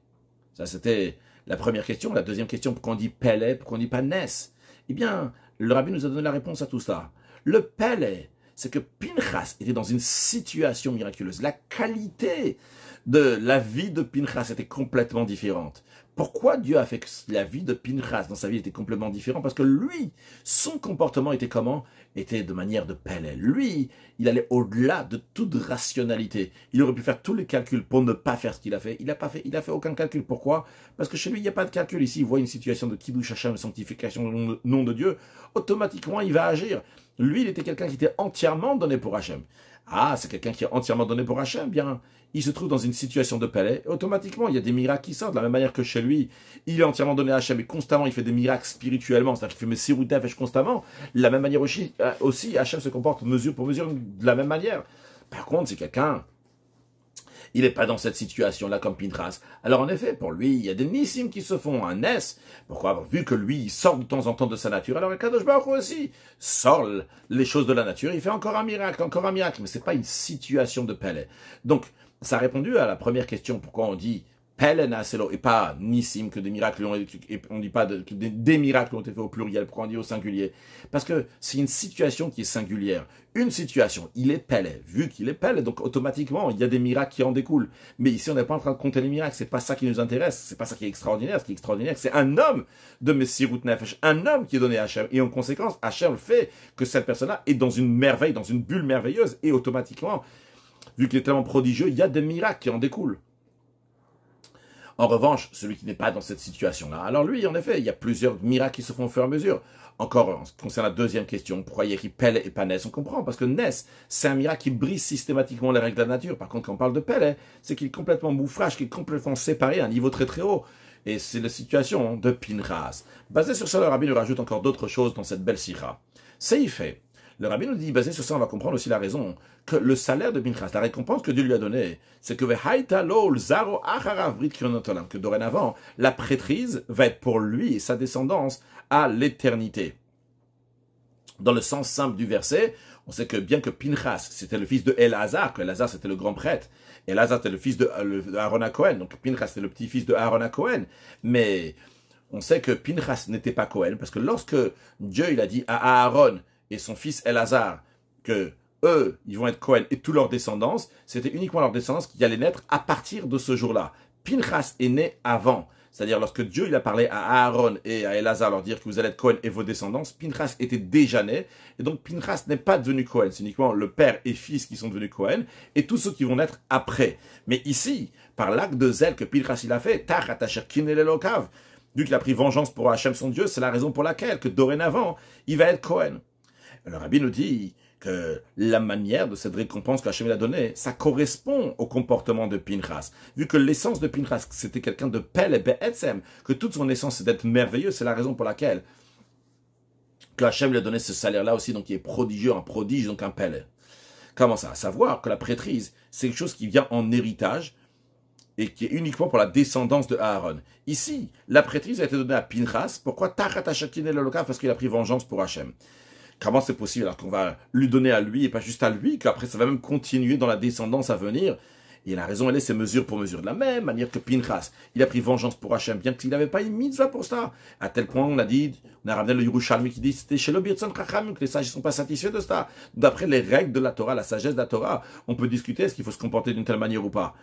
Ça, c'était la première question. La deuxième question, pourquoi on dit Pel, pourquoi on ne dit pas Nes? Eh bien, le rabbi nous a donné la réponse à tout ça. Le Pel, c'est que Pinchas était dans une situation miraculeuse. La qualité de la vie de Pinchas était complètement différente. Pourquoi Dieu a fait que la vie de Pinchas dans sa vie était complètement différente? Parce que lui, son comportement était comment? Était de manière de Pélé. Lui, il allait au-delà de toute rationalité. Il aurait pu faire tous les calculs pour ne pas faire ce qu'il a fait. Il n'a pas fait. Il a fait aucun calcul. Pourquoi? Parce que chez lui, il n'y a pas de calcul. Ici, il voit une situation de Kiddush Hashem, de sanctification du nom de Dieu. Automatiquement, il va agir. Lui, il était quelqu'un qui était entièrement donné pour Hashem. Ah, c'est quelqu'un qui est entièrement donné pour Hachem, bien, il se trouve dans une situation de palais, automatiquement, il y a des miracles qui sortent, de la même manière que chez lui, il est entièrement donné à Hachem, et constamment, il fait des miracles spirituellement, c'est-à-dire qu'il fait Messirut Nefesh constamment, de la même manière aussi, Hachem se comporte mesure pour mesure de la même manière. Par contre, c'est quelqu'un, il n'est pas dans cette situation-là comme Pinchas. Alors en effet, pour lui, il y a des nissim qui se font un Nes. Pourquoi? Vu que lui, il sort de temps en temps de sa nature. Alors Kadosh Baruch Hu aussi sort les choses de la nature. Il fait encore un miracle. Mais c'est pas une situation de Pélé. Donc, ça a répondu à la première question. Pourquoi on dit Pélé Naselo et pas nissim, que des miracles et on dit pas que des miracles ont été faits au pluriel. Pourquoi on dit au singulier? Parce que c'est une situation qui est singulière. Une situation, il est Pélé. Vu qu'il est Pélé, donc automatiquement, il y a des miracles qui en découlent. Mais ici, on n'est pas en train de compter les miracles. C'est pas ça qui nous intéresse. C'est pas ça qui est extraordinaire. Ce qui est extraordinaire, c'est un homme de Messirut Nefesh. Un homme qui est donné à Hachem. Et en conséquence, Hachem fait que cette personne-là est dans une merveille, dans une bulle merveilleuse. Et automatiquement, vu qu'il est tellement prodigieux, il y a des miracles qui en découlent. En revanche, celui qui n'est pas dans cette situation-là, alors lui, en effet, il y a plusieurs miracles qui se font au fur et à mesure. Encore, en ce qui concerne la deuxième question, pourquoi il y a écrit Pélé et pas Nes, on comprend, parce que Nes, c'est un miracle qui brise systématiquement les règles de la nature. Par contre, quand on parle de Pélé, c'est qu'il est complètement moufrage, qu'il est complètement séparé à un niveau très très haut. Et c'est la situation de Pinchas. Basé sur ça, le rabbi nous rajoute encore d'autres choses dans cette belle sikha. C'est y fait. Le rabbi nous dit, basé sur ça, on va comprendre aussi la raison, que le salaire de Pinchas, la récompense que Dieu lui a donnée, c'est que que dorénavant, la prêtrise va être pour lui et sa descendance à l'éternité. Dans le sens simple du verset, on sait que bien que Pinchas, c'était le fils de Elazar, que Elazar c'était le grand prêtre, Elazar était le fils de Aaron à Cohen, donc Pinchas c'était le petit-fils de Aaron à Cohen, mais on sait que Pinchas n'était pas Cohen, parce que lorsque Dieu il a dit à Aaron et son fils Elazar que eux, ils vont être Cohen et toute leur descendance, c'était uniquement leur descendance qui allait naître à partir de ce jour-là. Pinchas est né avant. C'est-à-dire, lorsque Dieu il a parlé à Aaron et à Elazar, leur dire que vous allez être Cohen et vos descendants, Pinchas était déjà né. Et donc, Pinchas n'est pas devenu Cohen. C'est uniquement le père et fils qui sont devenus Cohen et tous ceux qui vont naître après. Mais ici, par l'acte de zèle que Pinchas il a fait, vu qu'il a pris vengeance pour Hachem son Dieu, c'est la raison pour laquelle que dorénavant, il va être Cohen. Le rabbi nous dit que la manière de cette récompense qu'Hachem a donnée, ça correspond au comportement de Pinchas. Vu que l'essence de Pinchas, c'était quelqu'un de Pel et Be'etzem, que toute son essence c'est d'être merveilleux, c'est la raison pour laquelle que Hachem lui a donné ce salaire-là aussi, donc il est prodigieux, un prodige, donc un Pel. Comment ça? À savoir que la prêtrise, c'est quelque chose qui vient en héritage et qui est uniquement pour la descendance de Aaron. Ici, la prêtrise a été donnée à Pinchas. Pourquoi? Parce qu'il a pris vengeance pour Hachem. Comment c'est possible alors qu'on va lui donner à lui et pas juste à lui, qu'après ça va même continuer dans la descendance à venir? Et la raison, elle est, c'est mesure pour mesure. De la même manière que Pinchas, il a pris vengeance pour Hachem, bien qu'il n'avait pas une mitzvah pour ça. À tel point, on a ramené le Yerushalmi qui dit, c'était chez le Birtzon Chacham, que les sages ne sont pas satisfaits de ça. D'après les règles de la Torah, la sagesse de la Torah, on peut discuter, est-ce qu'il faut se comporter d'une telle manière ou pas.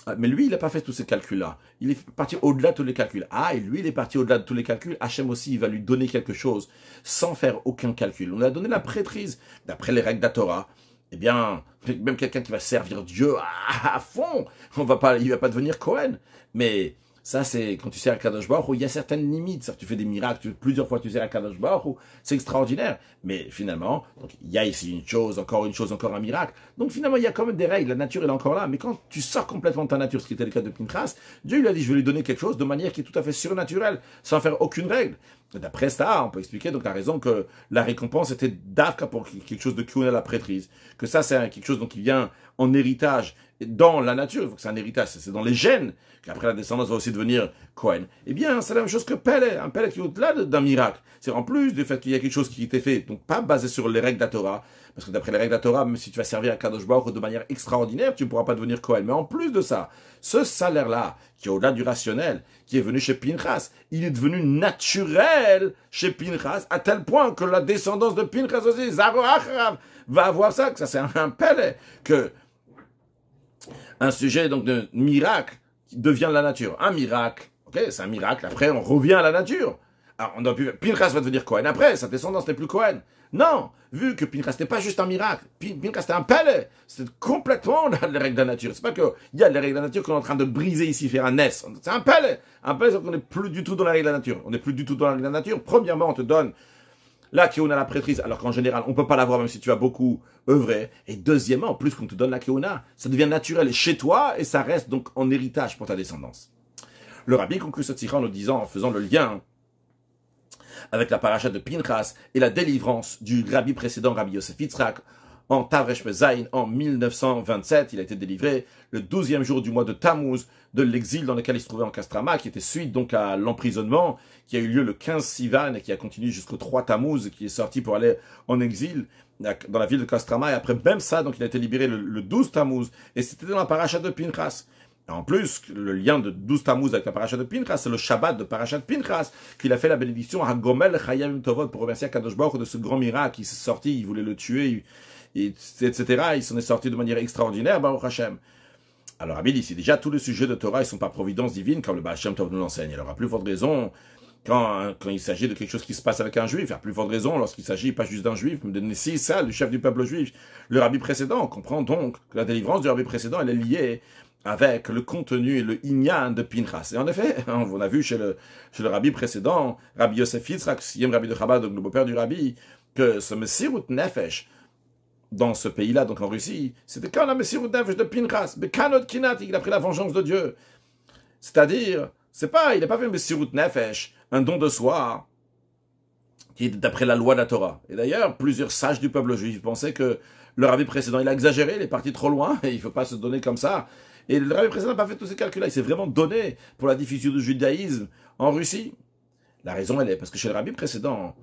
Ah, mais lui, il n'a pas fait tous ces calculs-là. Il est parti au-delà de tous les calculs. Ah, et lui, il est parti au-delà de tous les calculs. Hachem aussi, il va lui donner quelque chose sans faire aucun calcul. On lui a donné la prêtrise. D'après les règles de la Torah, eh bien, même quelqu'un qui va servir Dieu à fond, il va pas devenir Cohen. Mais ça, c'est quand tu sers à Kadosh Baruch Hu, il y a certaines limites. Ça, tu fais des miracles, plusieurs fois tu sers à Kadosh Baruch Hu, c'est extraordinaire. Mais finalement, donc, il y a ici une chose, encore un miracle. Donc finalement, il y a quand même des règles. La nature, elle est encore là. Mais quand tu sors complètement de ta nature, ce qui était le cas de Pinchas, Dieu lui a dit, je vais lui donner quelque chose de manière qui est tout à fait surnaturelle, sans faire aucune règle. D'après ça, on peut expliquer donc la raison que la récompense était d'Afka pour quelque chose de Kiyun à la prêtrise. Que ça, c'est quelque chose donc, qui vient en héritage dans la nature. Il faut que c'est un héritage, c'est dans les gènes qu'après la descendance va aussi devenir Cohen. Eh bien, c'est la même chose que Pélé, un Pélé qui est au-delà d'un miracle. C'est en plus du fait qu'il y a quelque chose qui était fait, donc pas basé sur les règles de la Torah, parce que d'après les règles de la Torah, même si tu vas servir à Kadosh Baruch Hu de manière extraordinaire, tu ne pourras pas devenir Cohen. Mais en plus de ça, ce salaire-là, qui est au-delà du rationnel, qui est venu chez Pinchas, il est devenu naturel chez Pinchas, à tel point que la descendance de Pinchas aussi, Zaro Acharav, va avoir ça, que ça c'est un Pélé, que un sujet donc de miracle qui devient la nature. Un miracle, ok, c'est un miracle, après on revient à la nature. Alors on a pu, Pinchas va devenir Cohen après, sa descendance n'est plus Cohen. Non, vu que Pinchas n'est pas juste un miracle, Pinchas c'était un Pélé, c'est complètement les règles de la nature. C'est pas qu'il y a les règles de la nature qu'on est en train de briser ici, faire un S. C'est un Pélé, c'est qu'on n'est plus du tout dans la règle de la nature. On n'est plus du tout dans la règle de la nature. Premièrement, on te donne la Keuna, la prêtrise, alors qu'en général, on peut pas l'avoir même si tu as beaucoup œuvré. Et deuxièmement, en plus qu'on te donne la Keuna, ça devient naturel chez toi et ça reste donc en héritage pour ta descendance. Le rabbi conclut ce tirant en nous disant, en faisant le lien avec la paracha de Pinchas et la délivrance du rabbi précédent, Rabbi Yosef Yitzhak, en Tavresh Pezaïn, en 1927. Il a été délivré le 12e jour du mois de Tammuz de l'exil dans lequel il se trouvait en Castrama, qui était suite donc à l'emprisonnement qui a eu lieu le 15 Sivan et qui a continué jusqu'au 3 Tammuz, qui est sorti pour aller en exil dans la ville de Castrama. Et après même ça, donc il a été libéré le 12 Tammuz. Et c'était dans la paracha de Pinchas. En plus, le lien de 12 Tammuz avec la paracha de Pinchas, c'est le Shabbat de paracha de Pinchas, qu'il a fait la bénédiction à Gomel Chayavim Tovot pour remercier Kadosh Baruch Hu de ce grand miracle. Il s'est sorti, il voulait le tuer, etc. Il s'en est sorti de manière extraordinaire, Baruch Hashem. Alors, Rabbi dit, c'est déjà tous les sujets de Torah, ils ne sont pas providence divine, comme le Baal Shem Tov nous l'enseigne. Alors, à plus forte raison, quand il s'agit de quelque chose qui se passe avec un juif, à plus forte raison, lorsqu'il s'agit pas juste d'un juif, mais de Nessi, ça, le chef du peuple juif, le rabbi précédent. On comprend donc que la délivrance du rabbi précédent, elle est liée avec le contenu et le inyan de Pinchas. Et en effet, on a vu chez le rabbi précédent, Rabbi Yosef Yitzhak, 6e rabbi de Chabad, donc le beau-père du rabbi, que ce Messirut Nefesh, dans ce pays-là, donc en Russie, c'était quand la Messirut Nefesh de Pinchas, mais Kanot Kinat, il a pris la vengeance de Dieu. C'est-à-dire, il n'a pas fait Messirut Nefesh, un don de soi, qui est d'après la loi de la Torah. Et d'ailleurs, plusieurs sages du peuple juif pensaient que le rabbi précédent, il a exagéré, il est parti trop loin, et il ne faut pas se donner comme ça. Et le rabbi précédent n'a pas fait tous ces calculs-là, il s'est vraiment donné pour la diffusion du judaïsme en Russie. La raison, elle est parce que chez le rabbi précédent,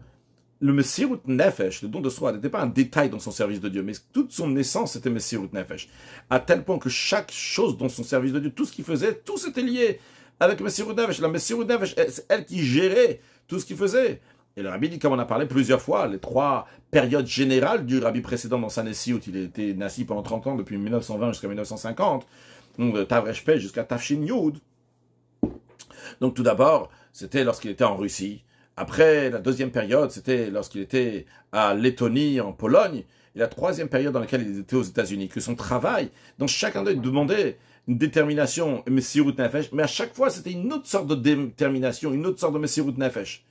le Messirut Nefesh, le don de soi, n'était pas un détail dans son service de Dieu, mais toute son essence était Messirut Nefesh. À tel point que chaque chose dans son service de Dieu, tout ce qu'il faisait, tout s'était lié avec Messirut Nefesh. La Messirut Nefesh, c'est elle qui gérait tout ce qu'il faisait. Et le rabbi dit, comme on a parlé plusieurs fois, les 3 périodes générales du rabbi précédent dans sa Nessi, où il était nassi pendant 30 ans, depuis 1920 jusqu'à 1950, donc de Tavresh Pei jusqu'à Tafshin Yud. Donc tout d'abord, c'était lorsqu'il était en Russie. Après, la deuxième période, c'était lorsqu'il était à Lettonie, en Pologne. Et la troisième période dans laquelle il était aux États-Unis. Que son travail, dans chacun d'eux, il demandait une détermination, Messirut Nefesh, mais à chaque fois, c'était une autre sorte de détermination, une autre sorte de Messirut Nefesh.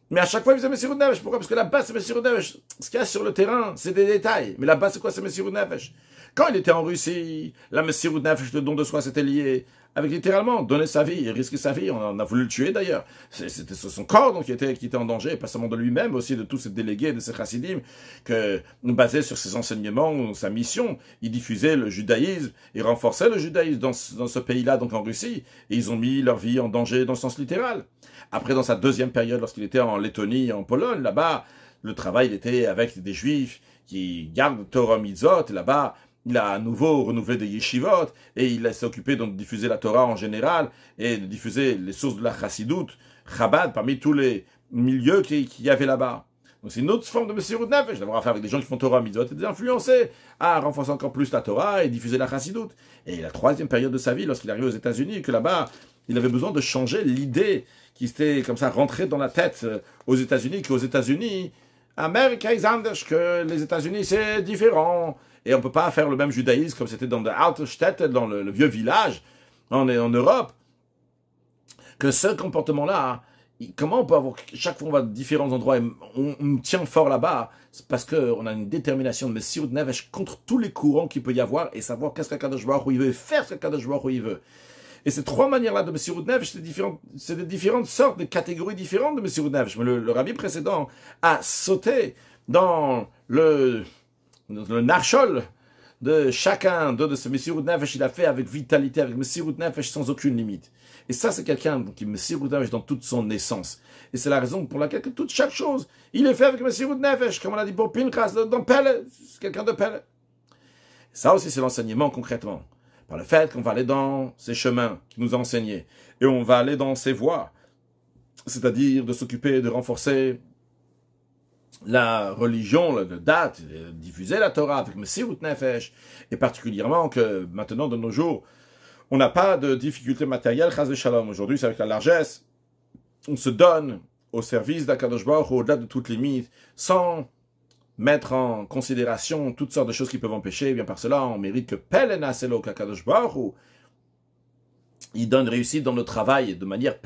Mais à chaque fois, il faisait Messirut Nefesh. Pourquoi? Parce que là-bas, c'est Messirut Nefesh. Ce qu'il y a sur le terrain, c'est des détails. Mais là-bas, c'est quoi? C'est Messirut Nefesh. Quand il était en Russie, la Messirut Nefesh, le don de soi, c'était lié avec littéralement donner sa vie, risquer sa vie. On a voulu le tuer d'ailleurs. C'était son corps donc, qui était en danger, pas seulement de lui-même, aussi de tous ses délégués, de ses chassidim, que basé sur ses enseignements, sa mission, il diffusait le judaïsme, il renforçait le judaïsme dans ce pays-là, donc en Russie, et ils ont mis leur vie en danger dans le sens littéral. Après, dans sa deuxième période, lorsqu'il était en Lettonie, en Pologne, là-bas, le travail, il était avec des juifs qui gardent Torah Mitzvot, et là-bas, il a à nouveau renouvelé des yeshivot, et il s'est occupé donc de diffuser la Torah en général, et de diffuser les sources de la chassidoute, Chabad, parmi tous les milieux qu'il y avait là-bas. Donc c'est une autre forme de Messirut Nefesh, d'avoir affaire avec des gens qui font Torah, Mitzvot, et d'influencer à renforcer encore plus la Torah et diffuser la Chassidut. Et la troisième période de sa vie, lorsqu'il arrive aux États-Unis, que là-bas, il avait besoin de changer l'idée qui s'était comme ça rentrée dans la tête aux États-Unis, qu'aux États-Unis, America is anders, que les États-Unis c'est différent. Et on ne peut pas faire le même judaïsme comme c'était dans le Altstädte, dans le vieux village, en Europe, que ce comportement-là, comment on peut avoir, chaque fois on va à différents endroits, et on tient fort là-bas, c'est parce qu'on a une détermination de Messirut Nefesh contre tous les courants qu'il peut y avoir, et savoir qu'est-ce qu'Akadosh Baruch Hu veut, et faire ce qu'Akadosh Baruch Hu veut. Et ces trois manières-là de Messirut Nefesh, c'est des différentes sortes, des catégories différentes de Messirut Nefesh. Mais le rabbi précédent a sauté dans le narchol de chacun de ces Messirut Nefesh, il a fait avec vitalité, avec Messirut Nefesh sans aucune limite. Et ça, c'est quelqu'un qui Messirut Nefesh dans toute son essence. Et c'est la raison pour laquelle chaque chose, il est fait avec Messirut Nefesh, comme on a dit pour Pinchas, dans Pelle, c'est quelqu'un de Pelle. Ça aussi, c'est l'enseignement concrètement. Par le fait qu'on va aller dans ces chemins qu'il nous a enseignés, et on va aller dans ces voies, c'est-à-dire de s'occuper, de renforcer la religion, la date, de diffuser la Torah avec Messirut Nefesh, et particulièrement que maintenant, de nos jours, on n'a pas de difficultés matérielles, chas v'shalom. Aujourd'hui, c'est avec la largesse, on se donne au service d'Akadosh Baruch Hu au-delà de toute limite, sans mettre en considération toutes sortes de choses qui peuvent empêcher. Et bien par cela, on mérite que Pelena Selo Kakadosh Baruch Hu, il donne réussite dans notre travail de manière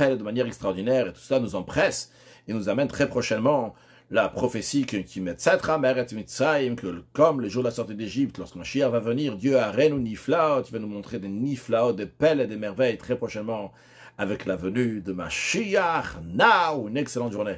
extraordinaire, et tout ça nous empresse et nous amène très prochainement la prophétie qui met Tzetra Meret Mitzrayim, que comme les jours de la sortie d'Égypte, lorsque Mashiach va venir, Dieu a Renu Niflaot, il va nous montrer des Niflaot, des pelles et des merveilles très prochainement avec la venue de Mashiach. Now, une excellente journée.